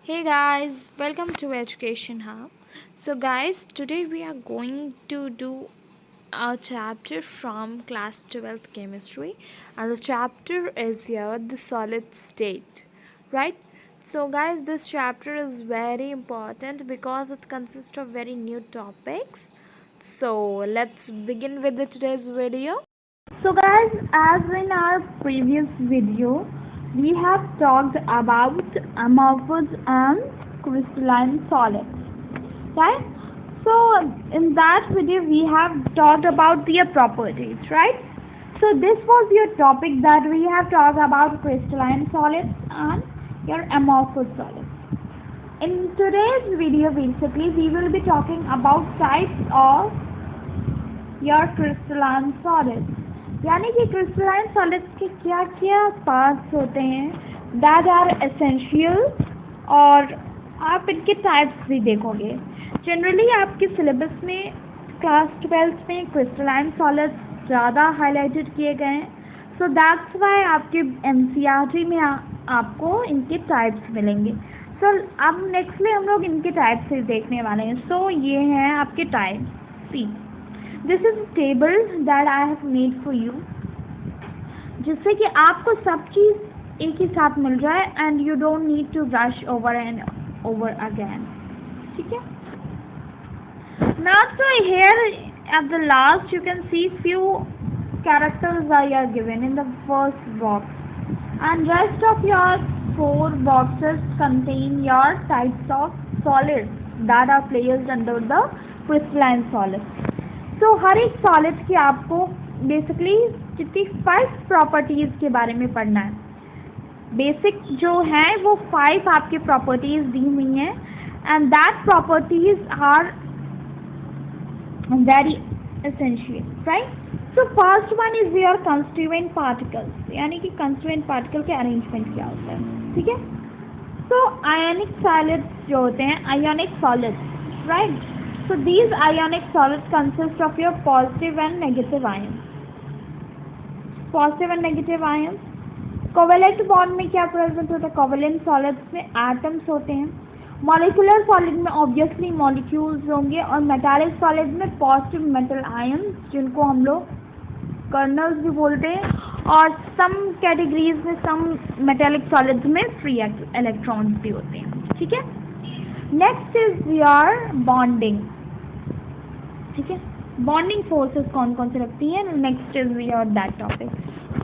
Hey guys, welcome to Education Hub. So, guys, today we are going to do a chapter from class 12th chemistry, and the chapter is here the solid state, right? So, guys, this chapter is very important because it consists of very new topics. So, let's begin with today's video. So guys, as in our previous video, we have talked about amorphous and crystalline solids, right? So in that video, we have talked about their properties, right? So this was your topic that we have talked about crystalline solids and your amorphous solids. In today's video, basically, we will be talking about types of your crystalline solids. यानी कि crystalline solids के क्या क्या parts होते हैं that are essential, और आप इनके टाइप्स भी देखोगे. जनरली आपके सिलेबस में क्लास 12 में क्रिस्टलाइन सॉलिड्स ज़्यादा हाईलाइटेड किए गए हैं. सो दैट्स वाई आपके एनसीईआरटी में आपको इनके टाइप्स मिलेंगे. सो अब नेक्स्टली हम लोग इनके टाइप्स से देखने वाले हैं. सो ये हैं आपके types. See, this is table that I have made for you, जिससे कि आपको सब चीज़ एक ही साथ मिल जाए and you don't need to rush over and over again. ठीक है. Now so here at the last you can see few characters are given in the first box, and rest of your 4 boxes contain your types of solids that are placed under the crystalline solids. तो हर एक solid की आपको basically जितनी 5 properties के बारे में पढ़ना है. बेसिक जो है वो 5 आपकी प्रॉपर्टीज़ दी हुई हैं, and that properties are very essential, right. So first one is your constituent particles, यानी कि कंस्टिट्यूएंट पार्टिकल के अरेंजमेंट क्या होता है. ठीक है. तो आयनिक सॉलिड्स जो होते हैं, ionic solids, right. So these ionic solids consist of your positive and negative ions. Positive and negative ions. Covalent bond में क्या प्रेजेंट होता है? कोवेलेंट सॉलिड्स में एटम्स होते हैं. मॉलिकुलर सॉलिड में ऑब्वियसली मॉलिक्यूल्स होंगे, और मेटालिक सॉलिड में पॉजिटिव मेटल आयंस, जिनको हम लोग कर्नल्स भी बोलते हैं, और सम कैटेगरीज में सम मेटालिक सॉलिड्स में फ्री इलेक्ट्रॉन्स भी होते हैं. ठीक है. Next is your bonding. ठीक है. बॉन्डिंग फोर्सेस कौन कौन से रखती है? Next is your that topic.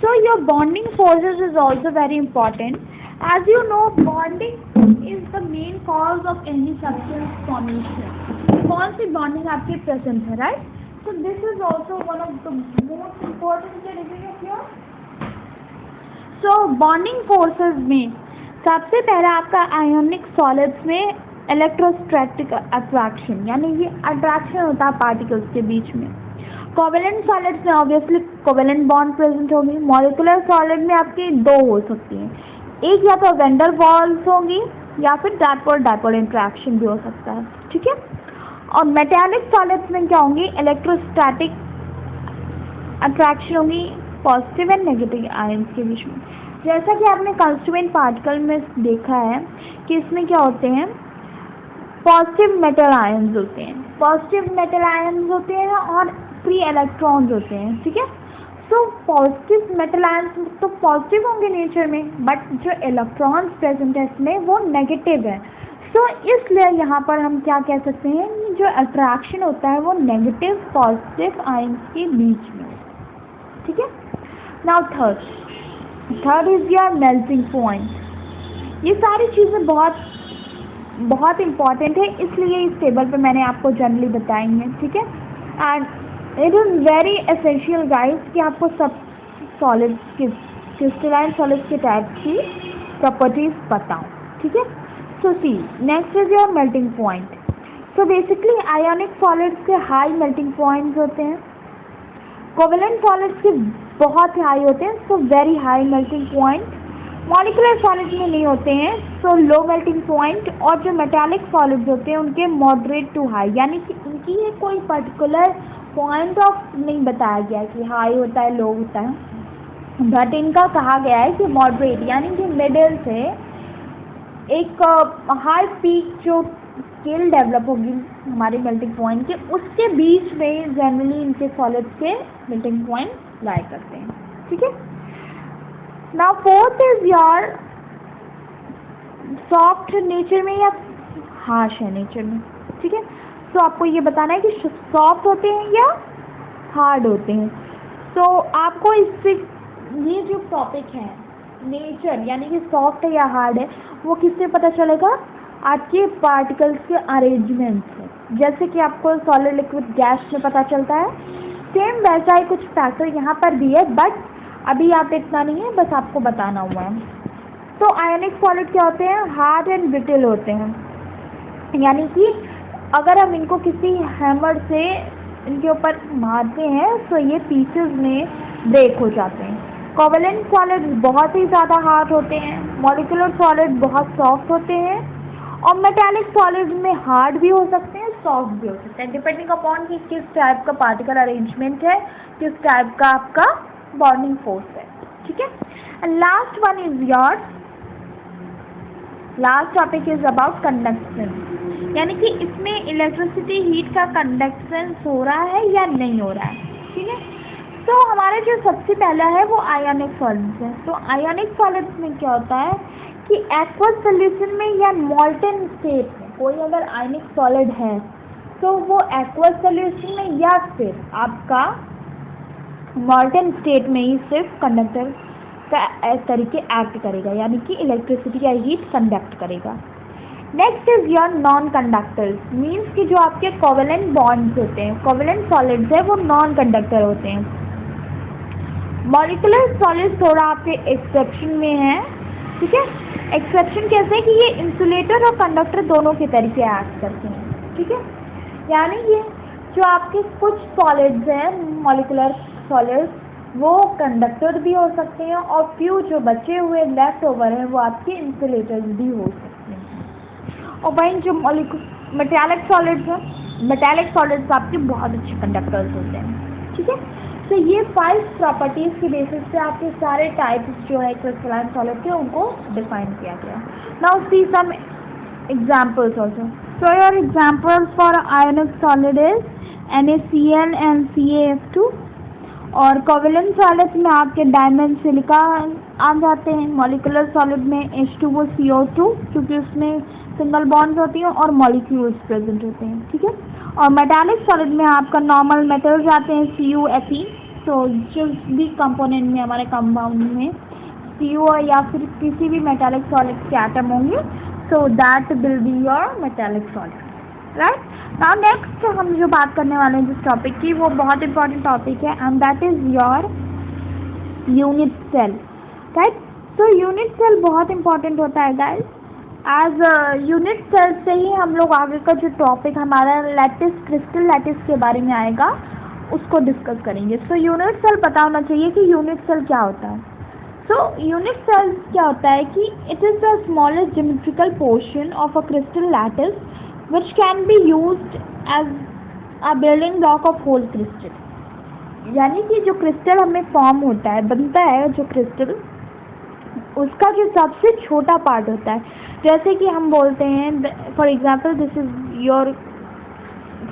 So your bonding forces is also very important. As you know, bonding is the main cause of any substance formation. कौन सी bonding आपकी प्रेजेंट है, right. So this is also one of the most important category of your. So bonding forces में सबसे पहला आपका ionic solids में electrostatic attraction, यानी ये अट्रैक्शन होता है पार्टिकल्स के बीच में. कोवेलेंट सॉलिड्स में ऑब्वियसली कोवेलेंट बॉन्ड प्रेजेंट होगी. मॉलिकुलर सॉलिड में आपकी 2 हो सकती हैं. एक या तो वेंडर वॉल्स होंगी, या फिर डायपोल डायपोल इंट्रैक्शन भी हो सकता है. ठीक है. और मेटालिक सॉलिड्स में क्या होंगी? इलेक्ट्रोस्टैटिक अट्रैक्शन होगी पॉजिटिव एंड नेगेटिव आयंस के बीच में. जैसा कि आपने कंस्टिट्यूएंट पार्टिकल में देखा है कि इसमें क्या होते हैं? पॉजिटिव मेटल आयंस होते हैं. पॉजिटिव मेटल आयंस होते हैं और फ्री इलेक्ट्रॉन्स होते हैं. ठीक है. सो पॉजिटिव मेटल आयंस तो पॉजिटिव होंगे नेचर में, बट जो इलेक्ट्रॉन्स प्रेजेंट है इसमें वो नेगेटिव है. सो इसलिए यहाँ पर हम क्या कह सकते हैं, जो अट्रैक्शन होता है वो नेगेटिव पॉजिटिव आयंस के बीच में. ठीक है. Now third is your melting point. ये सारी चीज़ें बहुत बहुत इम्पॉर्टेंट है, इसलिए इस टेबल पे मैंने आपको जनरली बताई हैं. ठीक है. And it is very essential guys कि आपको सब सॉलिड्स के क्रिस्टलाइन सॉलिड्स के टाइप की प्रॉपर्टीज बताऊं. ठीक है. So see, next is your melting point. So basically ionic solids के हाई मेल्टिंग पॉइंट्स होते हैं. कोवेलेंट सॉलिड्स के बहुत हाई होते हैं, so very high melting point. Molecular solid में नहीं होते हैं, सो लो मेल्टिंग पॉइंट. और जो मेटालिक सॉलिड्स होते हैं उनके मॉडरेट टू हाई, यानी कि इनकी ये कोई पर्टिकुलर पॉइंट ऑफ नहीं बताया गया कि हाई होता है लो होता है, बट इनका कहा गया है कि मॉडरेट, यानी कि मिडिल से एक हाई पीक जो स्केल डेवलप होगी हमारे मेल्टिंग पॉइंट के, उसके बीच में जनरली इनके सॉलिड्स के मेल्टिंग पॉइंट लाई करते हैं, ठीक है। Now fourth is your soft nature में या हार्श है नेचर में, ठीक है। सो आपको ये बताना है कि सॉफ्ट होते हैं या हार्ड होते हैं। सो आपको इससे ये जो टॉपिक है नेचर यानी कि सॉफ्ट है या हार्ड है, वो किससे पता चलेगा? आपके पार्टिकल्स के अरेंजमेंट से। जैसे कि आपको सॉलिड लिक्विड गैस में पता चलता है, सेम वैसा ही कुछ फैक्टर यहाँ पर भी है, बट अभी यहाँ पे इतना नहीं है, बस आपको बताना हुआ है। तो आयनिक सॉलिड क्या होते हैं? हार्ड एंड ब्रिटल होते हैं, यानी कि अगर हम इनको किसी हैमर से इनके ऊपर मारते हैं तो ये पीसेस में ब्रेक हो जाते हैं। कोवेलेंट सॉलिड बहुत ही ज़्यादा हार्ड होते हैं, मॉलिक्यूलर सॉलिड बहुत सॉफ्ट होते हैं, और मेटालिक सॉलिड में हार्ड भी हो सकते हैं, सॉफ्ट भी हो सकते हैं, डिपेंडिंग अपॉन कि किस टाइप का पार्टिकल अरेंजमेंट है, किस टाइप का आपका बॉन्डिंग फोर्स है, ठीक है। And last one is your last topic is about conduction, यानी कि इसमें इलेक्ट्रिसिटी हीट का कंडक्शन हो रहा है या नहीं हो रहा है, ठीक है। तो हमारा जो सबसे पहला है वो आयोनिक सॉलिड्स है। तो आयोनिक सॉलिड्स में क्या होता है कि एक्वस सोल्यूशन में या मॉल्टन स्टेट में कोई अगर आयोनिक सॉलिड है तो वो एक्वस सोल्यूशन में या फिर आपका मॉल्टन स्टेट में ही सिर्फ कंडक्टर का तरीके एक्ट करेगा, यानी कि इलेक्ट्रिसिटी या हीट कंडक्ट करेगा। Next is your non conductors, means कि जो आपके कोवेलेंट बॉन्ड्स होते हैं, कोवेलेंट सॉलिड्स है वो नॉन कंडक्टर होते हैं। मॉलिक्यूलर सॉलिड्स थोड़ा आपके एक्सेप्शन में है, ठीक है। एक्सेप्शन कैसे है कि ये इंसुलेटर और कंडक्टर दोनों के तरीके एक्ट करते हैं, ठीक है। यानी ये जो आपके कुछ सॉलिड्स हैं मॉलिक्यूलर सॉलिड्स वो कंडक्टर भी हो सकते हैं, और फ्यू जो बचे हुए लेफ्ट ओवर हैं वो आपके इंसुलेटर्स भी हो सकते हैं। और वहीं जो मेटालिक सॉलिड्स हैं, मेटालिक सॉलिड्स आपके बहुत अच्छे कंडक्टर्स होते हैं, ठीक है। तो ये 5 प्रॉपर्टीज की बेसिस पे आपके सारे टाइप्स जो है क्रिस्टलाइन सॉलिड के उनको डिफाइन किया गया। Now see some examples also. So your examples for ionic solid is NaCl and CaF2, और कोवेलेंट सॉलिड्स में आपके डायमंड सिलिका आ जाते हैं। मॉलिक्यूलर सॉलिड में H2O CO2, क्योंकि उसमें सिंगल बॉन्ड्स होती हैं और मॉलिक्यूल्स प्रेजेंट होते हैं, ठीक है। और मेटालिक सॉलिड में आपका नॉर्मल मेटल्स आते हैं Cu Fe, तो जो भी कंपोनेंट में हमारे कंपाउंड में Cu या फिर किसी भी मेटालिक सॉलिड के एटम होंगे, so that will be your metallic solid, right. Now next हम जो बात करने वाले हैं जिस टॉपिक की, वो बहुत इंपॉर्टेंट टॉपिक है, and that is your unit cell, right. तो यूनिट सेल बहुत इंपॉर्टेंट होता है गाइस। एज यूनिट सेल से ही हम लोग आगे का जो टॉपिक हमारा लैटिस, क्रिस्टल लैटिस के बारे में आएगा, उसको डिस्कस करेंगे। सो यूनिट सेल पता होना चाहिए कि यूनिट सेल क्या होता है। सो यूनिट सेल क्या होता है कि it is the smallest geometrical portion of a crystal lattice which can be used as a building block of whole crystal, यानी कि जो क्रिस्टल हमें फॉर्म होता है, बनता है जो क्रिस्टल, उसका जो सबसे छोटा पार्ट होता है, जैसे कि हम बोलते हैं for example this is your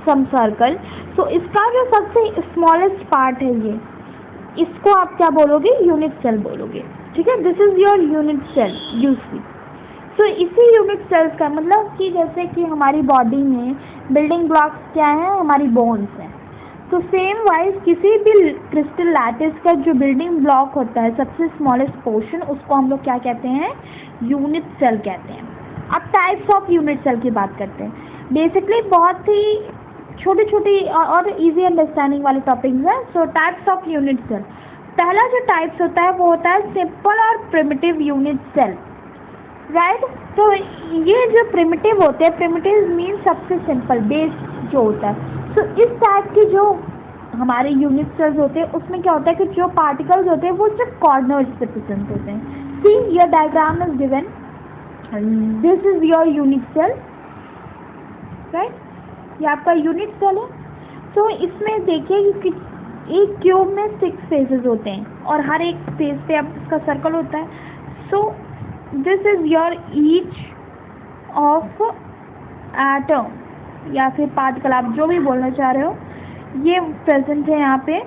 some circle, so इसका जो सबसे स्मॉलेस्ट पार्ट है ये, इसको आप क्या बोलोगे? यूनिट सेल बोलोगे, ठीक है। This is your unit cell UC. तो इसी यूनिट सेल्स का मतलब कि जैसे कि हमारी बॉडी में बिल्डिंग ब्लॉक्स क्या हैं? हमारी बोन्स हैं। तो सेम वाइज किसी भी क्रिस्टल लैटिस का जो बिल्डिंग ब्लॉक होता है, सबसे स्मॉलेस्ट पोर्शन, उसको हम लोग क्या कहते हैं? यूनिट सेल कहते हैं। अब टाइप्स ऑफ यूनिट सेल की बात करते हैं। बेसिकली बहुत ही छोटी छोटी और इजी अंडरस्टैंडिंग वाले टॉपिक्स हैं। So types of unit cell, पहला जो टाइप्स होता है वो होता है सिंपल और प्रिमिटिव यूनिट सेल, राइट। तो ये जो प्रिमिटिव होते हैं, प्रिमिटिव मीन सबसे सिंपल, बेस जो होता है। तो इस टाइप के जो हमारे यूनिट सेल्स होते हैं उसमें क्या होता है कि जो पार्टिकल्स होते हैं वो सिर्फ कॉर्नर्स पे प्रेजेंट होते हैं। See your diagram is given, this is your unit cell, right. ये आपका यूनिट सेल है। तो इसमें देखिए कि एक क्यूब में 6 फेसेस होते हैं और हर एक फेस पे आपका सर्कल होता है। सो this is your each of atom या फिर पार्टिकल, आप जो भी बोलना चाह रहे हो, ये प्रेजेंट है यहाँ पे।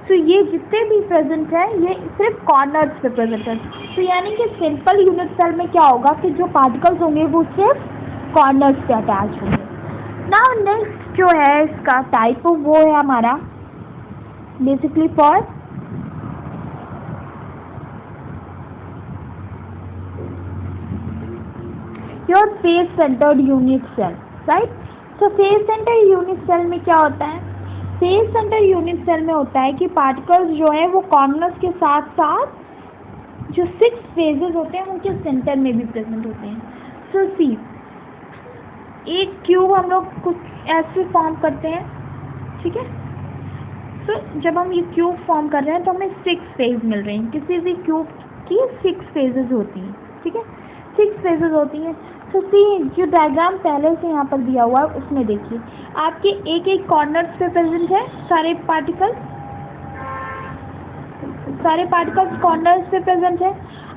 तो ये जितने भी प्रेजेंट है ये सिर्फ कॉर्नर्स पे प्रेजेंट है। तो यानी कि सिंपल यूनिट सेल में क्या होगा कि जो पार्टिकल्स होंगे वो सिर्फ कॉर्नर्स पे अटैच होंगे। नाउ नेक्स्ट जो है इसका टाइप वो है हमारा basically for your face centred unit cell, right. तो फेस सेंटर यूनिट सेल में क्या होता है? फेस सेंटर यूनिट सेल में होता है कि पार्टिकल्स जो है वो कॉर्नर्स के साथ साथ जो 6 फेजेस होते हैं उनके सेंटर में भी प्रेजेंट होते हैं। सो सी, एक क्यूब हम लोग कुछ ऐसे फॉर्म करते हैं, ठीक है। तो जब हम ये क्यूब फॉर्म कर रहे हैं तो हमें 6 फेज मिल रहे हैं। किसी भी क्यूब की 6 फेजेस होती हैं, ठीक है, 6 फेजेस होती हैं। तो सी, जो डायग्राम पहले से यहाँ पर दिया हुआ है उसमें देखिए आपके एक एक कॉर्नर्स पे प्रेजेंट है सारे पार्टिकल्स कॉर्नर्स पे प्रेजेंट है।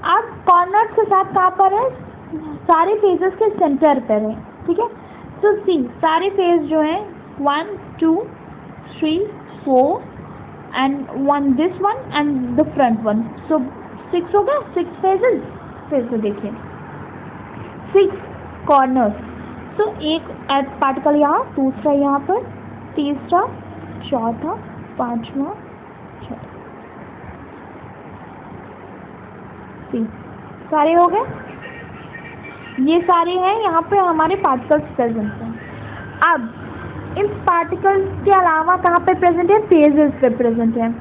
आप कॉर्नर्स के साथ कहाँ पर है? सारे फेजेस के सेंटर पर है, ठीक है। तो सी, सारे फेज जो हैं 1 2 3 4 and 1 this one and the front one, so 6 हो गया, 6 फेजेस। फिर से देखिए 6 कॉर्नर्स। तो एक पार्टिकल यहाँ, दूसरा यहाँ पर, तीसरा, चौथा, पांचवा, छठा, सारे हो गए। ये सारे हैं यहाँ पे हमारे पार्टिकल्स प्रेजेंट हैं। अब इन पार्टिकल्स के अलावा कहाँ पे प्रेजेंट है? फेजेस पे प्रेजेंट है।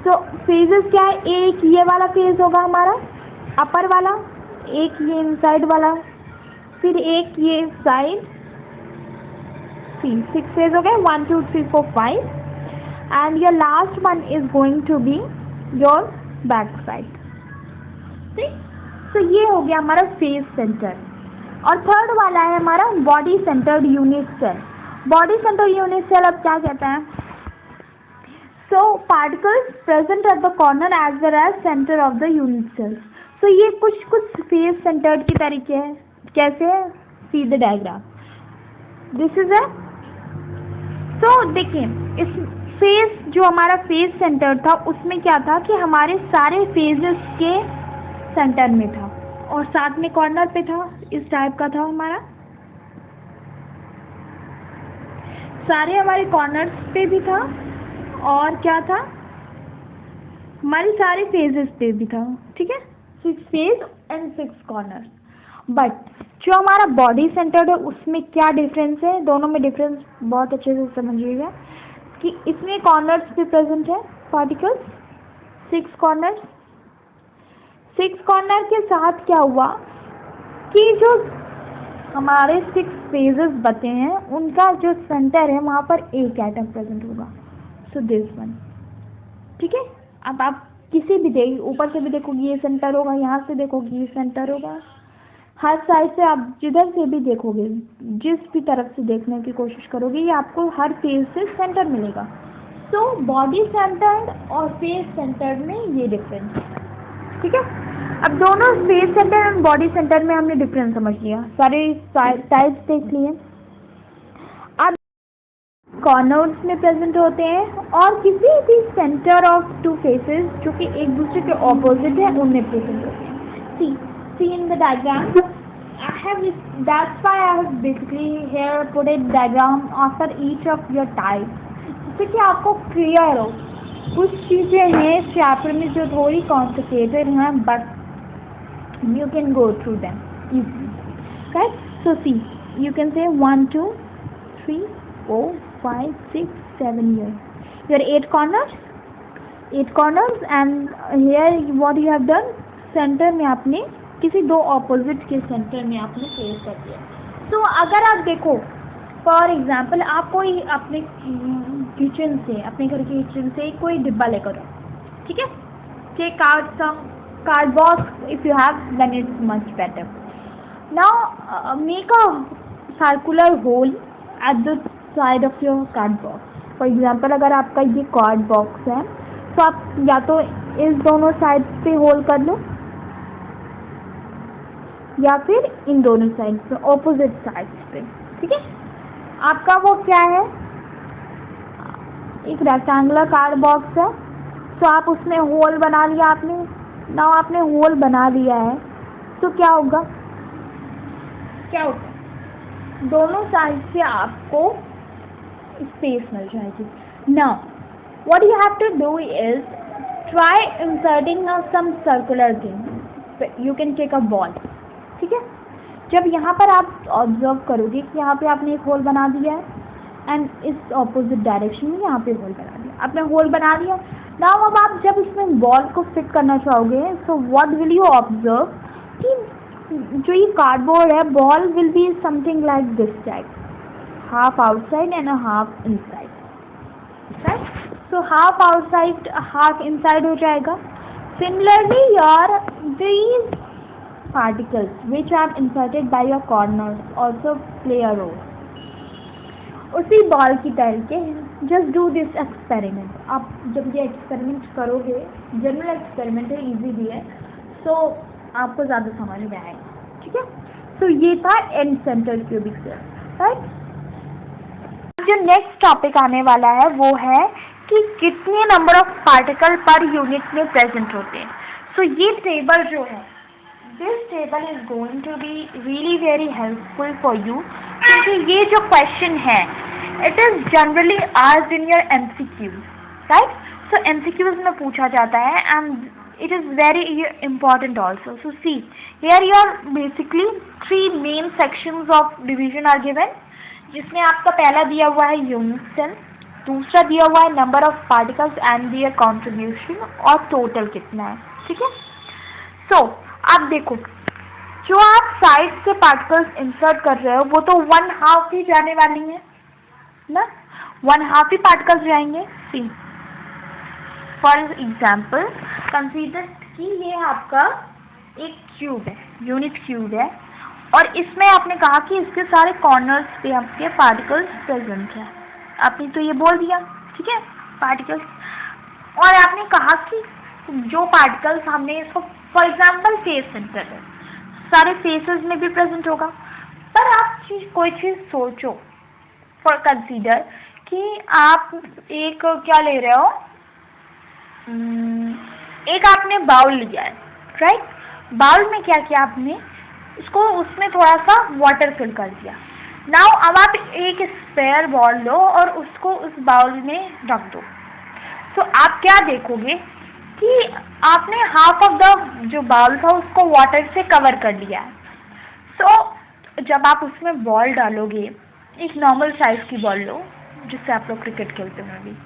तो फेजेस क्या है? एक ये वाला फेज होगा हमारा अपर वाला, एक ये इनसाइड वाला, फिर एक ये साइड। 6 फेज हो गए, 1 2 3 4 5 and your last one is going to be your back side, ठीक। तो ये हो गया हमारा फेस सेंटर। और थर्ड वाला है हमारा body centred unit cell. Body centred unit cell अब क्या कहता है? So particles present at the corner as well as centre of the unit cell. तो ये कुछ फेस सेंटर्ड की तरीके है। कैसे है? See the diagram, this is a. तो देखिए इस फेस, जो हमारा फेस सेंटर था उसमें क्या था कि हमारे सारे फेजेस के सेंटर में था और साथ में कॉर्नर पे था, इस टाइप का था हमारा। सारे हमारे कॉर्नर्स पे भी था और क्या था, हमारे सारे फेजेस पे भी था, ठीक है। 6 फेज एंड 6 कॉर्नर। बट जो हमारा बॉडी सेंटर्ड है उसमें क्या डिफरेंस है? दोनों में डिफरेंस बहुत अच्छे से समझिएगा कि इसमें कॉर्नर्स भी प्रेजेंट है पार्टिकल्स, 6 कॉर्नर्स। 6 कॉर्नर के साथ क्या हुआ कि जो हमारे 6 फेजेस बचे हैं उनका जो सेंटर है वहाँ पर एक एटम प्रेजेंट होगा, सो दिस वन, ठीक है। अब आप किसी भी ऊपर से भी देखोगे ये सेंटर होगा, यहाँ से देखोगे ये सेंटर होगा, हर साइड से आप जिधर से भी देखोगे, जिस भी तरफ से देखने की कोशिश करोगे, ये आपको हर फेज से सेंटर मिलेगा। तो बॉडी सेंटर्ड और फेस सेंटर्ड में ये डिफरेंस है, ठीक है। अब दोनों फेस सेंटर और बॉडी सेंटर में हमने डिफरेंस समझ लिया, सारे टाइप्स देख लिए। अब कॉर्नर्स में प्रेजेंट होते हैं और किसी भी सेंटर ऑफ 2 फेसेस जो कि एक दूसरे के ऑपोजिट है उनमें प्रेजेंट होते हैं। See in the diagram, that's why I have basically here put a diagram after each of your type, जिससे कि आपको क्लियर हो। कुछ चीज़ें हैं इस चैप्टर में जो थोड़ी कॉम्प्लिकेटेड हैं, but you can go through them easily, right? So see, you can say 1 2 3 4 5 6 7 here. Your 8 corners and here what you have done, centre में आपने किसी 2 ऑपोजिट के सेंटर में आपने प्लेस कर दिया। तो अगर आप देखो फॉर एग्जांपल, आप कोई अपने किचन से, अपने घर के किचन से कोई डिब्बा लेकर आओ, ठीक है। Take out some cardbox, if you have then it's much better. Now make a circular hole at the side of your cardbox. For example, अगर आपका ये कार्डबॉक्स है तो आप या तो इस दोनों साइड पे होल कर लो या फिर इन दोनों साइड पे, ऑपोजिट साइड्स पे, ठीक है। आपका वो क्या है, एक रेक्टेंगुलर कार्ड बॉक्स है, तो आप उसमें होल बना लिया आपने। नाउ आपने होल बना लिया है तो क्या होगा, दोनों साइड से आपको स्पेस मिल जाएगी। Now what you have to do is try inserting some circular thing. You can take a ball, ठीक है। जब यहाँ पर आप ऑब्जर्व करोगे कि यहाँ पे आपने एक होल बना दिया है एंड इस ऑपोजिट डायरेक्शन में यहाँ पे होल बना दिया, आपने होल बना दिया। नाउ अब आप जब इसमें बॉल को फिट करना चाहोगे, so what will you observe कि जो ये कार्डबोर्ड है, ball will be something like this type, half outside and half inside, right. So half outside half inside हो जाएगा। Similarly your these particles which are inserted by your corners also play a role। उसी ball की तरह के just do this experiment. आप जब ये experiment करोगे, जनरल एक्सपेरिमेंट है, इजी भी है, सो आपको ज़्यादा समझ में आएगा, ठीक है। तो ये था and centre cubic cell, right. जो नेक्स्ट टॉपिक आने वाला है वो है कि कितने number of particle per unit में प्रेजेंट होते हैं। सो ये टेबल जो है, this table is going to be really very helpful for you, क्योंकि ये जो क्वेश्चन है it is generally asked in your MCQs, right. So MCQs में पूछा जाता है and it is very important also। So see, here your basically 3 main sections of division are given, जिसमें आपका पहला दिया हुआ है यूनिट सेल, दूसरा दिया हुआ है number of particles and their contribution, और टोटल कितना है, ठीक है। सो आप देखो, जो आप साइड से पार्टिकल्स इंसर्ट कर रहे हो वो तो 1/2 ही जाने वाली है ना, 1/2 ही पार्टिकल्स जाएंगे। सी फॉर एग्जाम्पल कंसीडर कि ये आपका एक क्यूब है, यूनिट क्यूब है, और इसमें आपने कहा कि इसके सारे कॉर्नर्स पे आपके पार्टिकल्स प्रेजेंट है। आपने तो ये बोल दिया, ठीक है, पार्टिकल्स, और आपने कहा कि जो पार्टिकल्स हमने इसको फॉर एग्जाम्पल फेस सेंटर है, सारे फेसेस में भी प्रेजेंट होगा। पर आप कोई चीज़ सोचो, फॉर कंसीडर कि आप एक क्या ले रहे हो, एक आपने बाउल लिया है, राइट। बाउल में क्या किया आपने, इसको उसमें थोड़ा सा वाटर फिल कर दिया। नाउ अब आप एक स्पेयर बॉल लो और उसको उस बाउल में रख दो। सो आप क्या देखोगे कि आपने हाफ ऑफ द जो बाउल था उसको वाटर से कवर कर लिया है। सो जब आप उसमें बॉल डालोगे, एक नॉर्मल साइज की बॉल लो जिससे आप लोग क्रिकेट खेलते हैं अभी,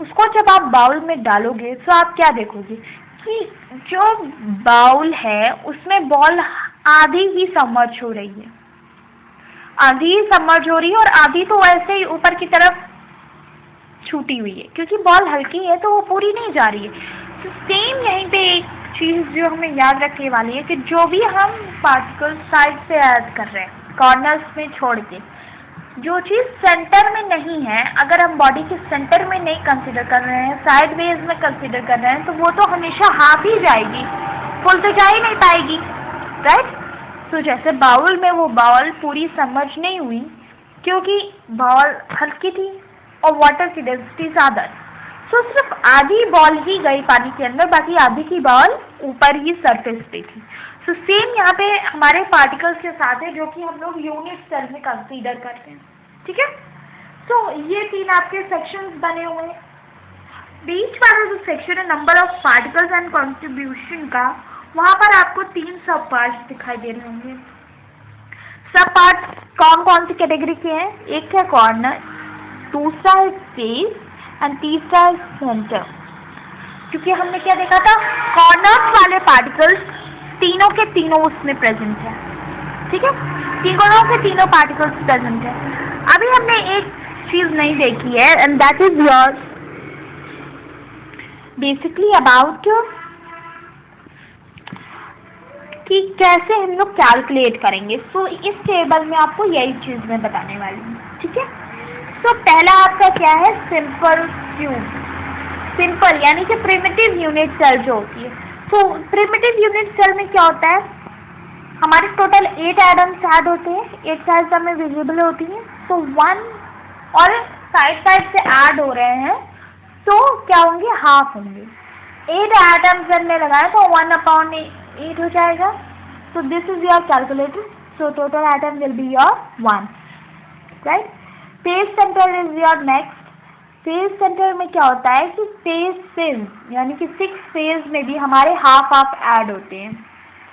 उसको जब आप बाउल में डालोगे तो आप क्या देखोगे कि जो बाउल है उसमें बॉल आधी ही सबमर्ज हो रही है, आधी ही सबमर्ज हो रही है, और आधी तो वैसे ही ऊपर की तरफ छूटी हुई है, क्योंकि बॉल हल्की है तो वो पूरी नहीं जा रही है। तो सेम यहीं पे एक चीज़ जो हमें याद रखने वाली है कि जो भी हम पार्टिकल साइड से ऐड कर रहे हैं, कॉर्नर्स में छोड़ के, जो चीज़ सेंटर में नहीं है, अगर हम बॉडी के सेंटर में नहीं कंसीडर कर रहे हैं, साइड वेज में कंसीडर कर रहे हैं, तो वो तो हमेशा हाफ ही जाएगी, फुल तो जा ही नहीं पाएगी, राइट। तो जैसे बाउल में वो बाउल पूरी सबमर्ज नहीं हुई क्योंकि बाउल हल्की थी और वाटर की डेंसिटी ज़्यादा, तो सिर्फ आधी बॉल ही गई पानी के अंदर, बाकी आधी की बॉल ऊपर ही सरफेस पे थी। सो सेम यहाँ पे हमारे पार्टिकल्स के साथ है, जो कि हम लोग यूनिट सेल में कंसीडर करते हैं, ठीक है। सो ये 3 आपके सेक्शंस बने हुए हैं। बीच वाला जो सेक्शन है number of particles and contribution का, वहाँ पर आपको 3 सब पार्ट्स दिखाई दे रहे होंगे। सब पार्ट्स कौन कौन सी कैटेगरी के हैं, एक है कॉर्नर, दूसरा है फेस एंड तीसरा है सेंटर। क्योंकि हमने क्या देखा था, कॉर्नर्स वाले पार्टिकल्स तीनों के तीनों उसमें प्रेजेंट है, ठीक है, तीनों के तीनों पार्टिकल्स प्रेजेंट है। अभी हमने एक चीज नहीं देखी है and that is your basically about कि कैसे हम लोग कैलकुलेट करेंगे। सो इस टेबल में आपको यही चीज मैं बताने वाली हूँ, ठीक है। सो पहला आपका क्या है, सिंपल क्यूब, सिंपल यानी कि प्रिमिटिव यूनिट सेल जो होती है। तो प्रिमिटिव यूनिट सेल में क्या होता है, हमारे टोटल 8 एटम्स ऐड होते हैं, 8 साइड्स हमें विजिबल होती हैं, तो 1 और साइड से ऐड हो रहे हैं, तो क्या होंगे, हाफ होंगे। 8 एटम्स हमने लगाए तो 1/8 हो जाएगा। सो this is your calculator. So total atom will be your 1, right. Phase centre is your next. Phase centre में क्या होता है कि फेज यानी कि 6 फेज में भी हमारे हाफ ऐड होते हैं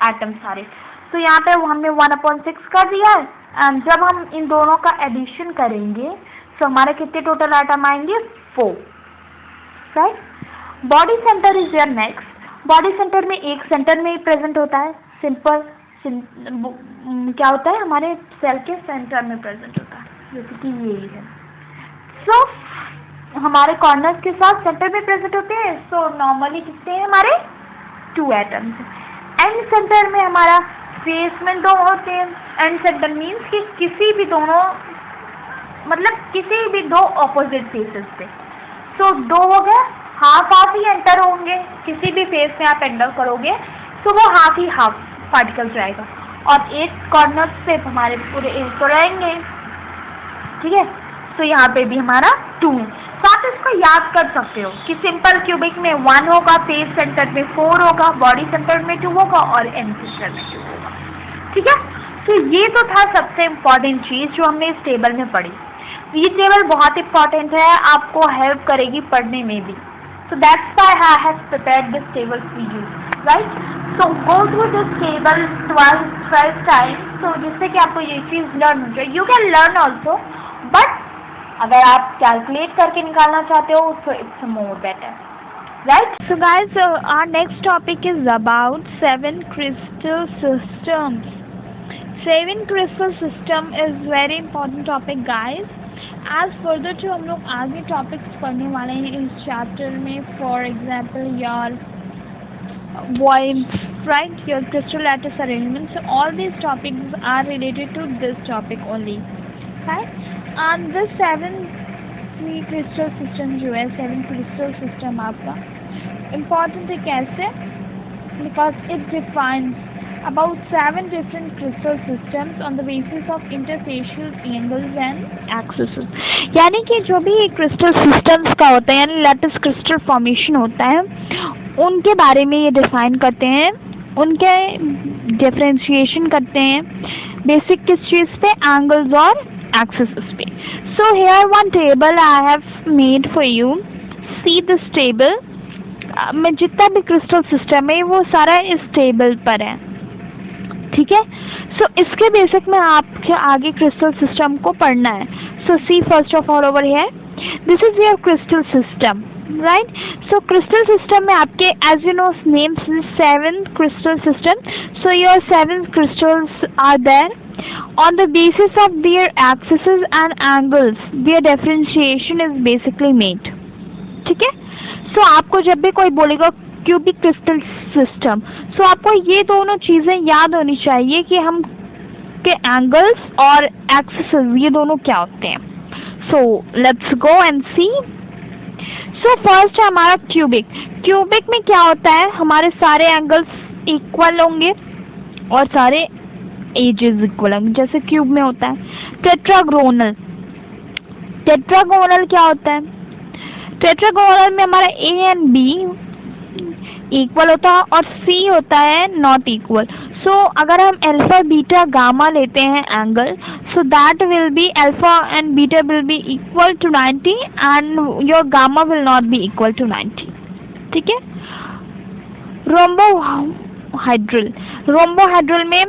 एटम सारे। तो यहाँ पे हमने 1/6 कर दिया है, एंड जब हम इन दोनों का एडिशन करेंगे तो हमारे कितने टोटल एटम आएंगे, 4, right. Body centre is your next. Body centre में एक सेंटर में ही प्रेजेंट होता है, सिंपल क्या होता है, हमारे सेल के सेंटर में प्रेजेंट होता है, जैसे कि यही है। सो हमारे कॉर्नर्स के साथ सेंटर में प्रेजेंट होते हैं। सो नॉर्मली कितने हैं हमारे, 2 एटम्स। एंड सेंटर में हमारा फेस में 2 होते हैं। एंड सेंटर मीन्स कि किसी भी 2 ऑपोजिट फेसेस पे। सो 2 हो गए, हाफ ही एंटर होंगे, किसी भी फेस में आप एंटर करोगे तो वो हाफ पार्टिकल जाएगा, और 8 कॉर्नर्स पे हमारे पूरे 8 तो रहेंगे, ठीक है। तो यहाँ पे भी हमारा 2 है। तो आप इसको याद कर सकते हो कि सिंपल क्यूबिक में 1 होगा, फेस सेंटर में 4 होगा, बॉडी सेंटर में 2 होगा और एंड सेंटर में 2 होगा, ठीक है। तो ये तो था सबसे इम्पोर्टेंट चीज़ जो हमने इस टेबल में पढ़ी। ये टेबल बहुत इंपॉर्टेंट है, आपको हेल्प करेगी पढ़ने में भी। So that's why I have prepared this table for you, right? So go through this table twice times, so जिससे कि आपको ये चीज़ लर्न हो जाए। You can learn also, but अगर आप कैलकुलेट करके निकालना चाहते हो तो it's more better, right? So guys, our next topic is about 7 crystal systems. 7 crystal system is very important topic, guys. As further to हम लोग आगे टॉपिक्स पढ़ने वाले हैं इस चैप्टर में, for example your voids, right, your crystal lattice arrangement. So all these topics are related to this topic only, right? And this 7 crystal system जो है, 7 crystal system आपका important है कैसे, because it defines about 7 different crystal systems on the basis of interfacial angles and axes. यानी कि जो भी crystal systems का होता है, यानी lattice crystal formation होता है, उनके बारे में ये डिफाइन करते हैं, उनके डिफरेंशिएशन करते हैं बेसिक किस चीज़ पे, एंगल्स और एक्सिस पे। So here one table I have made for you, see this table. में जितना भी क्रिस्टल सिस्टम है वो सारा इस टेबल पर है, ठीक है। सो इसके बेसिक में आपके आगे क्रिस्टल सिस्टम को पढ़ना है। So see first of all over here, this is your crystal system, right. So crystal system में आपके as you know names 7 crystal system, so your 7 crystals are there. On the basis of their axes and angles, their differentiation is basically made, ठीक है। सो आपको जब भी कोई बोलेगा cubic crystal system, सो आपको ये दोनों चीज़ें याद होनी चाहिए कि हम के एंगल्स और एक्सिस ये दोनों क्या होते हैं। So let's go and see. So first है हमारा क्यूबिक। क्यूबिक में क्या होता है, हमारे सारे एंगल्स इक्वल होंगे और सारे एजेस इक्वल होंगे, जैसे क्यूब में होता है। टेट्रागोनल, टेट्रागोनल क्या होता है, टेट्रागोनल में हमारा ए एंड बी इक्वल होता है और सी होता है नॉट इक्वल। सो अगर हम अल्फा बीटा गामा लेते हैं angle, so that will be alpha and beta will be equal to 90 and your gamma will not be equal to 90, ठीक है। रोम्बोहाइड्रल, रोम्बोहाइड्रल में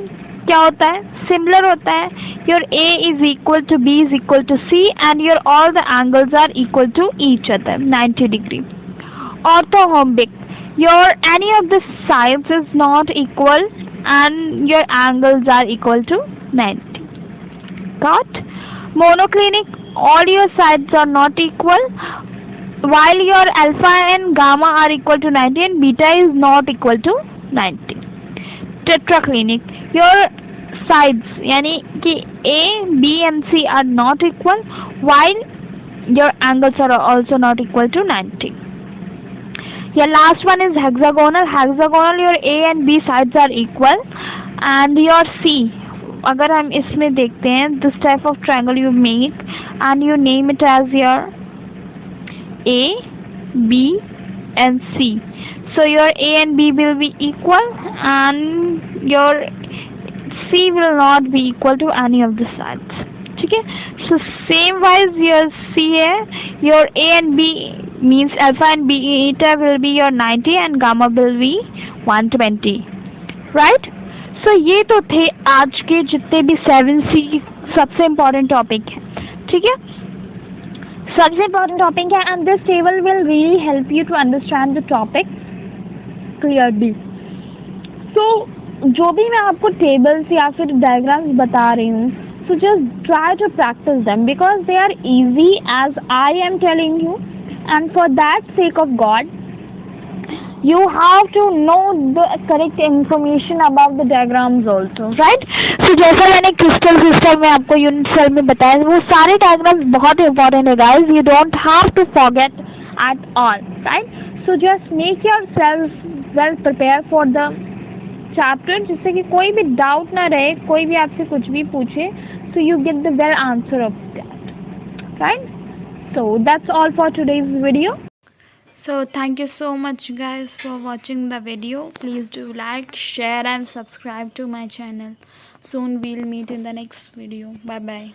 क्या होता है, सिमिलर होता है, your A is equal to B is equal to C and your all the angles are equal to each other 90 degree. Orthorhombic, your any of the sides is not equal and your angles are equal to 90. Got? Monoclinic, all your sides are not equal while your alpha and gamma are equal to 90 and beta is not equal to 90. Tetraclinic, your sides यानी कि A, B and C are not equal while your angles are also not equal to 90. Your last one is hexagonal. Hexagonal, your A and B sides are equal and your C, अगर हम इसमें देखते हैं this type of triangle you make and you name it as your A, B and C. So your A and B will be equal and your C will not be equal to any of the sides. ठीक है, so same wise your C है, your A and B means alpha and beta will be your 90 and gamma will be 120, right? So ये तो थे आज के जितने भी 7C सबसे इम्पोर्टेंट टॉपिक है, ठीक है, सबसे इम्पोर्टेंट टॉपिक है and this table will really help you to understand the topic clearly. So जो भी मैं आपको टेबल्स या फिर डायग्राम्स बता रही हूँ, so just try to practise them because they are easy as I am telling you, and for that sake of God you have to know the correct information about the diagrams also, right? So जैसा मैंने crystal system में आपको unit cell में बताया, वो सारे diagrams बहुत important है guys, you don't have to forget at all, right? So just make yourself well prepared for the chapter, जिससे कि कोई भी doubt ना रहे, कोई भी आपसे कुछ भी पूछे, so you get the well answer of that, right? So that's all for today's video. So thank you so much guys for watching the video. Please do like, share and subscribe to my channel. Soon we'll meet in the next video. Bye bye.